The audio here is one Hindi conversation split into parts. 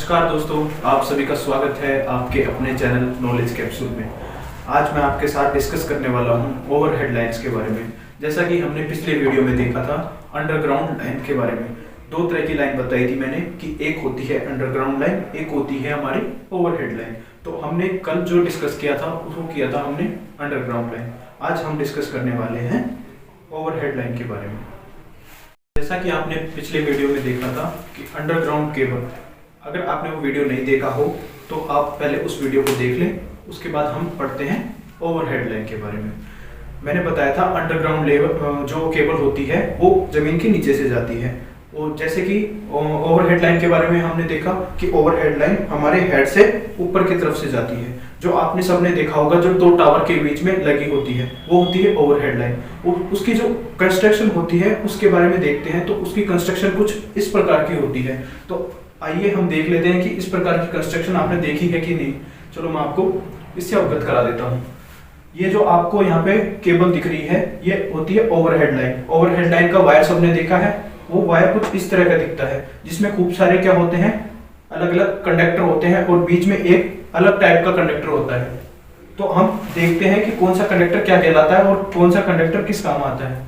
नमस्कार दोस्तों, आप सभी का स्वागत है आपके अपने चैनल नॉलेज कैप्सूल में। आज मैं आपके साथ डिस्कस करने वाला हूं ओवरहेड लाइंस के बारे में। जैसा कि हमने पिछले वीडियो में देखा था अंडरग्राउंड लाइन के बारे में। दो तरह की लाइन बताई थी मैंने कि एक होती है अंडरग्राउंड लाइन, एक होती है हमारी ओवरहेड लाइन। तो हमने कल जो डिस्कस किया था उसको किया था हमने अंडरग्राउंड लाइन। आज हम डिस्कस करने वाले हैं ओवरहेड लाइन के बारे में। जैसा कि आपने पिछले वीडियो में देखा था कि अंडरग्राउंड केबल, अगर आपने वो वीडियो नहीं देखा हो तो आप पहले उस वीडियो को देख लें, उसके बाद हम पढ़ते हैं ओवरहेड लाइन के बारे में। मैंने बताया था अंडरग्राउंड लेवल जो केबल होती है वो जमीन के नीचे से जाती है। और जैसे कि ओवरहेड लाइन के बारे में हमने देखा कि ओवरहेड लाइन हमारे हेड से ऊपर की तरफ से जाती है। जो आपने सबने देखा होगा जो दो टावर के बीच में लगी होती है वो होती है ओवरहेड लाइन। उसकी जो कंस्ट्रक्शन होती है उसके बारे में देखते हैं। तो उसकी कंस्ट्रक्शन कुछ इस प्रकार की होती है। तो आइए हम देख लेते हैं कि इस प्रकार की कंस्ट्रक्शन आपने देखी है कि नहीं। चलो मैं आपको इससे अवगत करा देता हूँ। ये जो आपको यहाँ पे केबल दिख रही है ये होती है ओवरहेड लाइन। ओवरहेड लाइन का वायर सबने देखा है, वो वायर कुछ इस तरह का दिखता है जिसमें खूब सारे क्या होते हैं, अलग अलग कंडक्टर होते हैं और बीच में एक अलग टाइप का कंडक्टर होता है। तो हम देखते हैं कि कौन सा कंडक्टर क्या कहलाता है और कौन सा कंडक्टर किस काम आता है।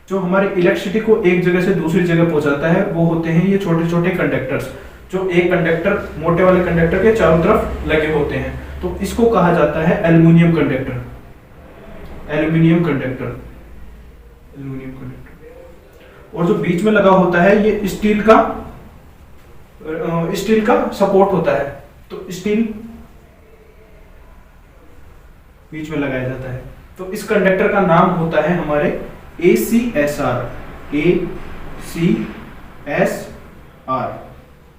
जो हमारी इलेक्ट्रिसिटी को एक जगह से दूसरी जगह पहुंचाता है वो होते हैं ये छोटे छोटे कंडक्टर्स, जो एक कंडक्टर मोटे वाले कंडक्टर के चारों तरफ लगे होते हैं। तो इसको कहा जाता है aluminium conductor. Aluminium conductor, aluminium conductor. और जो बीच में लगा होता है ये स्टील का सपोर्ट होता है। तो स्टील बीच में लगाया जाता है। तो इस कंडक्टर का नाम होता है हमारे ACSR। ACSR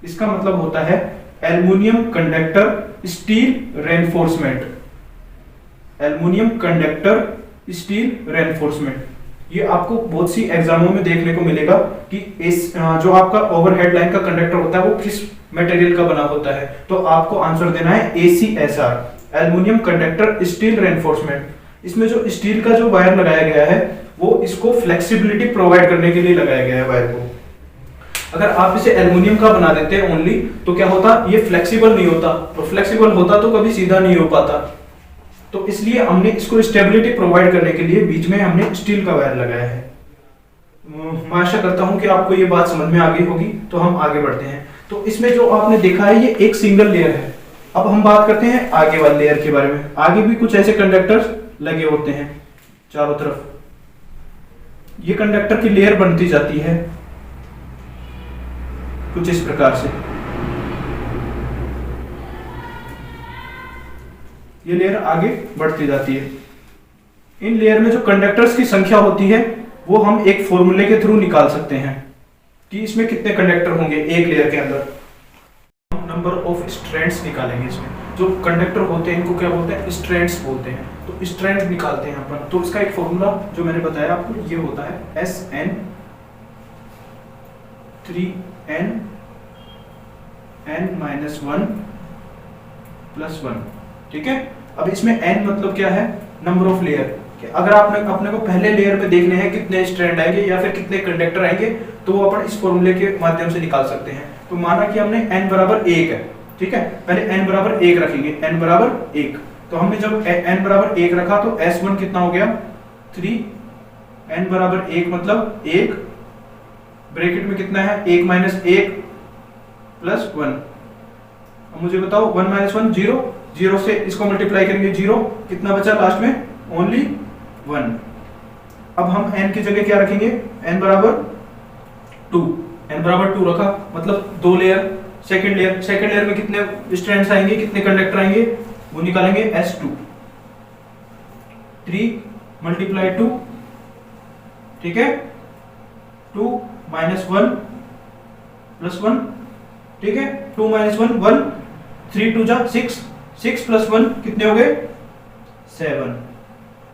इसका मतलब होता है aluminium conductor steel reinforcement. Aluminium conductor steel reinforcement. ये आपको बहुत सी एग्जामों में देखने को मिलेगा कि इस जो आपका ओवरहेड लाइन का कंडक्टर होता है वो किस मटेरियल का बना होता है। तो आपको आंसर देना है ACSR, aluminium conductor steel reinforcement. इसमें जो स्टील का जो वायर लगाया गया है वो इसको फ्लेक्सिबिलिटी प्रोवाइड करने के लिए लगाया गया है वायर को। अगर आप इसे एल्युमिनियम का बना देते हैं ओनली तो क्या होता, ये फ्लेक्सिबल नहीं होता, और फ्लेक्सिबल होता तो कभी सीधा नहीं हो पाता। तो इसलिए हमने इसको स्टेबिलिटी प्रोवाइड करने के लिए बीच में हमने स्टील का वायर लगाया है। मैं आशा करता हूं कि आपको ये बात समझ में आ गई होगी। तो हम आगे बढ़ते हैं। तो इसमें जो आपने देखा है ये एक सिंगल लेयर है। अब हम बात करते हैं आगे वाले लेयर के बारे में। आगे भी कुछ ऐसे कंडक्टर्स लगे होते हैं चारों तरफ। ये कंडक्टर की लेयर बनती जाती है कुछ इस प्रकार से। ये लेयर आगे बढ़ती जाती है। इन लेयर में जो कंडक्टर्स की संख्या होती है वो हम एक फॉर्मूले के थ्रू निकाल सकते हैं कि इसमें कितने कंडक्टर होंगे एक लेयर के अंदर। हम नंबर ऑफ स्ट्रैंड्स निकालेंगे। इसमें जो कंडक्टर होते हैं इनको क्या बोलते हैं, स्ट्रैंड्स बोलते हैं। तो स्ट्रैंड निकालते हैं अपन। तो इसका एक फॉर्मूला जो मैंने बताया आपको ये होता है SN 3N N-1 + 1। ठीक है। अब इसमें n मतलब क्या है, नंबर ऑफ लेयर। अगर आपने अपने को पहले लेयर में देखने हैं कितने स्ट्रैंड आएंगे या फिर कितने कंडक्टर आएंगे तो वो अपन इस फॉर्मूले के माध्यम से निकाल सकते हैं। तो माना कि हमने n बराबर 1 है। ठीक है, पहले n बराबर 1 रखेंगे। n बराबर 1 तो हमने जब n बराबर 1 रखा तो S1 कितना हो गया 3। n बराबर 1 मतलब 1, ब्रैकेट में कितना है 1 - 1 + 1। अब मुझे बताओ 1 - 1 0, 0 से इसको मल्टीप्लाई करेंगे 0, कितना बचा लास्ट में, ओनली 1। अब हम n की जगह क्या रखेंगे, n बराबर 2। n बराबर 2 रखा मतलब दो लेयर। सेकंड लेयर में कितने स्ट्रैंड्स आएंगे, कितने कंडक्टर आएंगे, वो निकालेंगे S2। 3 × 2, ठीक है, 2 - 1 + 1। ठीक है, 2 - 1 1, 3 2 जा 6, 6 + 1 कितने हो गए 7।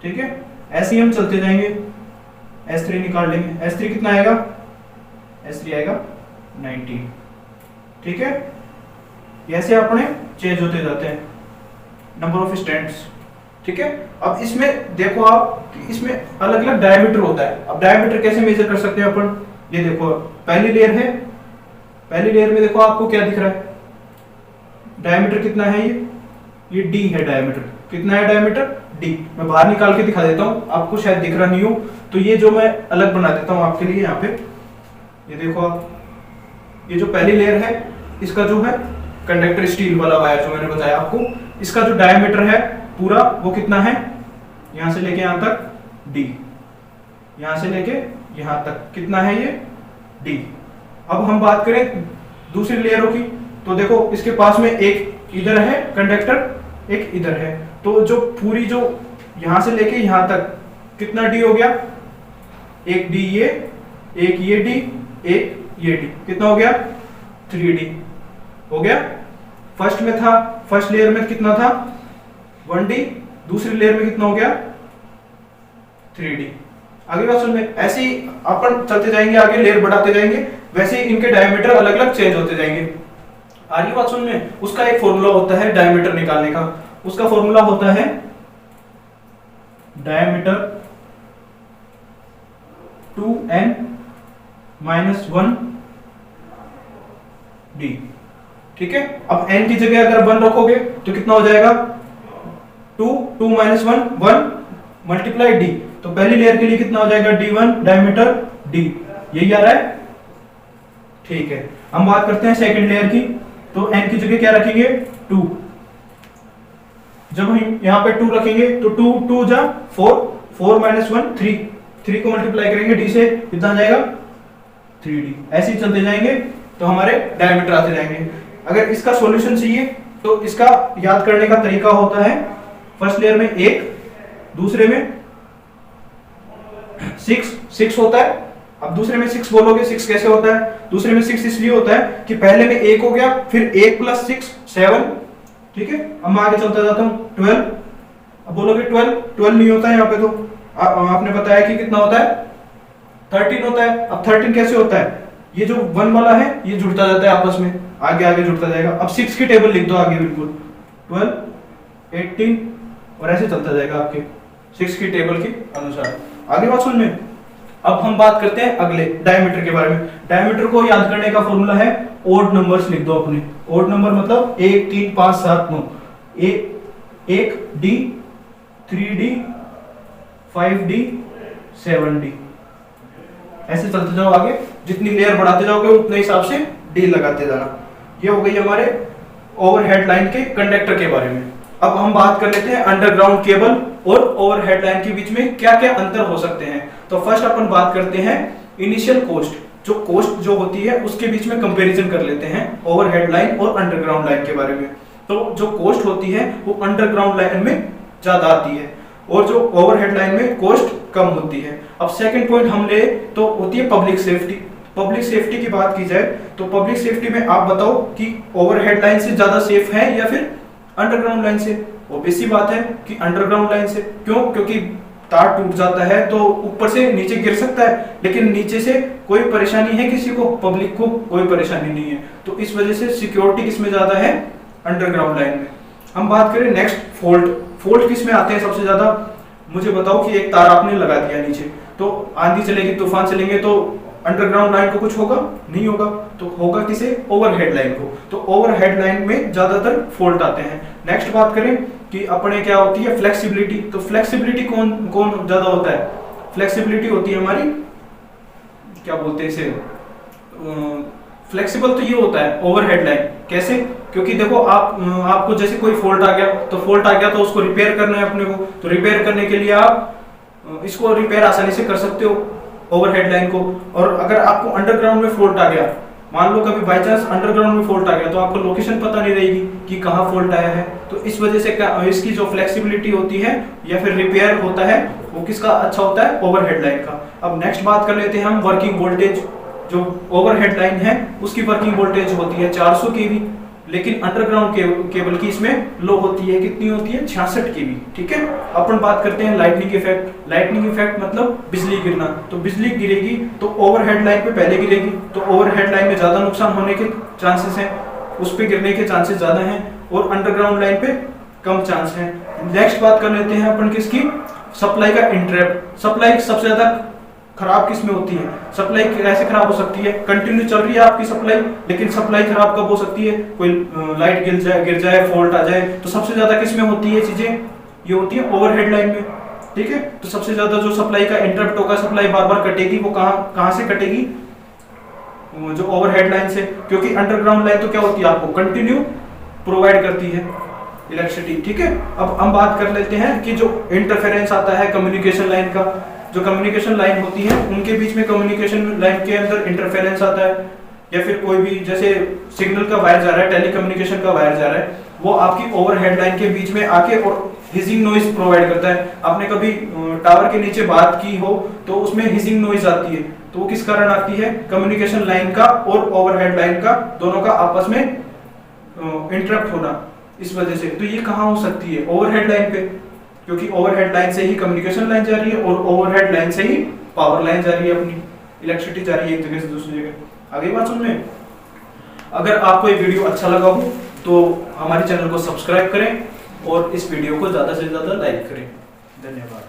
ठीक है, ऐसे ही हम चलते जाएंगे। S3 निकाल लेंगे। S3 कितना आएगा, S3 आएगा 19। ठीक है, ऐसे अपने चेंज होते जाते हैं नंबर ऑफ स्ट्रैंड्स। ठीक है, अब इसमें देखो आप इसमें अलग अलग डायमीटर होता है। अब डायमीटर कैसे मेजर कर सकते हैं अपन, ये देखो पहली लेयर है, पहली लेयर में देखो आपको क्या दिख रहा है, डायमीटर कितना है ये डी है डायमीटर। कितना है डायमीटर? डी। मैं बाहर निकाल के दिखा देता हूँ, आपको शायद दिख रहा नहीं हो, तो ये जो मैं अलग बना देता हूँ आपके लिए। यहाँ पे ये देखो आप, ये जो पहली लेयर है इसका जो है कंडक्टर स्टील वाला वायर जो मैंने बताया आपको, इसका जो डायमीटर है पूरा वो कितना है, यहां से लेके यहां तक डी, यहां से लेके यहां तक कितना है ये डी। अब हम बात करें दूसरी लेयरों की, तो देखो इसके पास में एक इधर है कंडक्टर, एक इधर है, तो जो पूरी जो यहां से लेके यहां तक कितना डी हो गया, एक डी ये, एक ये डी, एक ये डी, कितना हो गया 3D हो गया। फर्स्ट में था, फर्स्ट लेयर में कितना था 1D, दूसरी लेयर में कितना हो गया 3D। आगे बात सुन में, ऐसे ही अपन चलते जाएंगे, आगे लेयर बढ़ाते जाएंगे, वैसे ही इनके डायमीटर अलग अलग चेंज होते जाएंगे। आगे बात सुन में, उसका एक फॉर्मूला होता है डायमीटर निकालने का, उसका फॉर्मूला होता है डायमीटर 2n - 1d। ठीक है, अब n की जगह अगर 1 रखोगे तो कितना हो जाएगा 2 - 1 मल्टीप्लाई d, तो पहली लेयर के लिए कितना हो जाएगा d1 डायमीटर d, यही आ रहा है। ठीक है, हम बात करते हैं सेकंड लेयर की, तो n की जगह क्या रखेंगे 2, जब हम यहाँ पे 2 रखेंगे तो 2 जा 4, 4 - 1 3 को मल्टीप्लाई करेंगे d से, कितना आ जाएगा 3d। ऐसे ही चलते जाएंगे तो हमारे डायमीटर आते जाएंगे। अगर इसका सॉल्यूशन चाहिए तो इसका याद करने का तरीका होता है, फर्स्ट लेयर में 1, दूसरे में 6 होता है। अब दूसरे में 6 बोलोगे, 6 कैसे होता है, दूसरे में 6 इसलिए होता है कि पहले में 1 हो गया, फिर 1 + 6 7। ठीक है, अब मैं आगे चलता जाता हूं 12। अब बोलोगे 12 नहीं होता है यहाँ पे, तो आपने बताया कि कितना होता है 13 होता है। अब 13 कैसे होता है, ये जो 1 वाला है ये जुड़ता जाता है आपस में, आगे आगे जुड़ता जाएगा। अब 6 की टेबल लिख दो आगे, बिल्कुल 12 18 और ऐसे चलता जाएगा आपके 6 की टेबल के अनुसार। आगे बात सुन में, अब हम बात करते हैं अगले डायमीटर के बारे में। डायमीटर को याद करने का फॉर्मूला है ओड नंबर्स लिख दो अपने, ओड नंबर मतलब 1 3 5 7 9, 1d 3d 5d 7d, ऐसे चलते जाओ आगे, जितनी लेयर बढ़ाते जाओगे उतने हिसाब से डी लगाते जाना। ये हो गई हमारे ओवरहेड लाइन के कंडक्टर के बारे में। अब हम बात कर लेते हैं अंडरग्राउंड केबल और ओवरहेड लाइन के बीच में क्या क्या अंतर हो सकते हैं। तो फर्स्ट अपन बात करते हैं इनिशियल कॉस्ट, जो कॉस्ट जो होती है उसके बीच में कंपैरिजन कर लेते हैं ओवरहेड लाइन और अंडरग्राउंड लाइन के बारे में। तो जो कॉस्ट होती है वो अंडरग्राउंड लाइन में ज्यादा आती है और जो ओवरहेड लाइन में कॉस्ट कम होती है। अब सेकंड पॉइंट हम ले तो होती है पब्लिक सेफ्टी। पब्लिक सेफ्टी की बात की जाए तो पब्लिक सेफ्टी में आप बताओ कि ओवरहेड लाइन से ज्यादा सेफ है या फिर अंडरग्राउंड लाइन से? ऑब्वियस सी बात है कि अंडरग्राउंड लाइन से। क्यों? क्योंकि तार टूट जाता है तो ऊपर से नीचे गिर सकता है, लेकिन नीचे से कोई परेशानी है किसी को, पब्लिक को कोई परेशानी नहीं है। तो इस वजह से सिक्योरिटी किसमें ज्यादा है? अंडरग्राउंड लाइन में। हम बात करें नेक्स्ट फॉल्ट किसमें आते हैं सबसे ज्यादा? मुझे बताओ कि एक तार आपने लगा दिया नीचे, तो आंधी चलेगी, तूफान चलेंगे, तो अंडरग्राउंड लाइन को कुछ होगा? नहीं होगा। तो होगा किसे? ओवरहेड लाइन को। तो ओवरहेड लाइन में ज्यादातर फॉल्ट आते हैं। नेक्स्ट बात करें कि अपने क्या होती है फ्लेक्सिबिलिटी। तो फ्लेक्सिबिलिटी कौन ज्यादा होता है? फ्लेक्सिबिलिटी होती है हमारी, क्या बोलते हैं इसे, फ्लेक्सिबल तो ये होता है ओवरहेड लाइन। कैसे? क्योंकि देखो आपको जैसे कोई फॉल्ट आ गया तो उसको रिपेयर करना है अपने को, तो रिपेयर करने के लिए आप इसको रिपेयर आसानी से कर सकते हो ओवरहेड लाइन को। और अगर आपको अंडरग्राउंड में फॉल्ट आ गया, मान लो कभी बाय चांस अंडरग्राउंड में फॉल्ट आ गया, तो आपको लोकेशन पता नहीं रहेगी कि कहाँ फॉल्ट आया है। तो इस वजह से क्या इसकी जो फ्लेक्सिबिलिटी होती है या फिर रिपेयर होता है वो किसका अच्छा होता है? ओवरहेड लाइन का। अब नेक्स्ट बात कर लेते हैं हम वर्किंग वोल्टेज। जो ओवरहेड लाइन है उसकी वर्किंग वोल्टेज होती है 400 kV, लेकिन अंडरग्राउंड केबल की इसमें लो होती है, कितनी होती है? 66 kV। ठीक है। अपन बात करते हैं लाइटनिंग इफेक्ट। लाइटनिंग इफेक्ट मतलब बिजली गिरना। तो बिजली गिरेगी तो ओवरहेड लाइन पे पहले गिरेगी, तो ओवरहेड लाइन में ज्यादा नुकसान होने के चांसेस हैं, उस पे गिरने के चांसेस ज्यादा हैं, और अंडरग्राउंड लाइन पे कम चांस हैं। नेक्स्ट बात कर लेते हैं अपन किसकी? सप्लाई का इंटरप्ट। सप्लाई सबसे ज्यादा खराब किस में होती है? सप्लाई कैसे खराब हो सकती है? कंटिन्यू चल रही है आपकी सप्लाई, लेकिन सप्लाई खराब कब हो सकती है? कोई लाइट गिर जाए, फॉल्ट आ जाए, तो सबसे ज्यादा किस में होती है चीजें? ये होती है ओवरहेड लाइन में। ठीक है, तो सबसे ज्यादा जो सप्लाई का इंटरप्ट होगा, सप्लाई बार बार कटेगी, वो कहां से कटेगी? जो ओवरहेड लाइन से, क्योंकि अंडरग्राउंड लाइन तो क्या होती है? आपको कंटिन्यू प्रोवाइड करती है इलेक्ट्रिसिटी। ठीक है, अब हम बात कर लेते हैं कि जो इंटरफेरेंस आता है कम्युनिकेशन लाइन का, जो कम्युनिकेशन लाइन होती है उनके बीच में, कम्युनिकेशन लाइन के अंदर इंटरफेरेंस आता है, या फिर कोई भी जैसे सिग्नल का वायर जा रहा है, टेलीकम्युनिकेशन का वायर जा रहा है, वो आपकी ओवरहेड लाइन के बीच में आके और हिजिंग नॉइज प्रोवाइड करता है। आपने कभी टावर के नीचे बात की हो तो उसमें हिजिंग नॉइज आती है, तो वो किस कारण आती है? कम्युनिकेशन लाइन का और ओवरहेड लाइन का, दोनों का आपस में इंटरप्ट होना, इस वजह से। तो ये कहाँ हो सकती है? ओवरहेड लाइन पे, क्योंकि ओवरहेड लाइन से ही कम्युनिकेशन लाइन जा रही है और ओवरहेड लाइन से ही पावर लाइन जा रही है, अपनी इलेक्ट्रिसिटी जा रही है एक जगह से दूसरी जगह। आगे बात सुनने, अगर आपको ये वीडियो अच्छा लगा हो तो हमारे चैनल को सब्सक्राइब करें और इस वीडियो को ज्यादा से ज्यादा लाइक करें। धन्यवाद।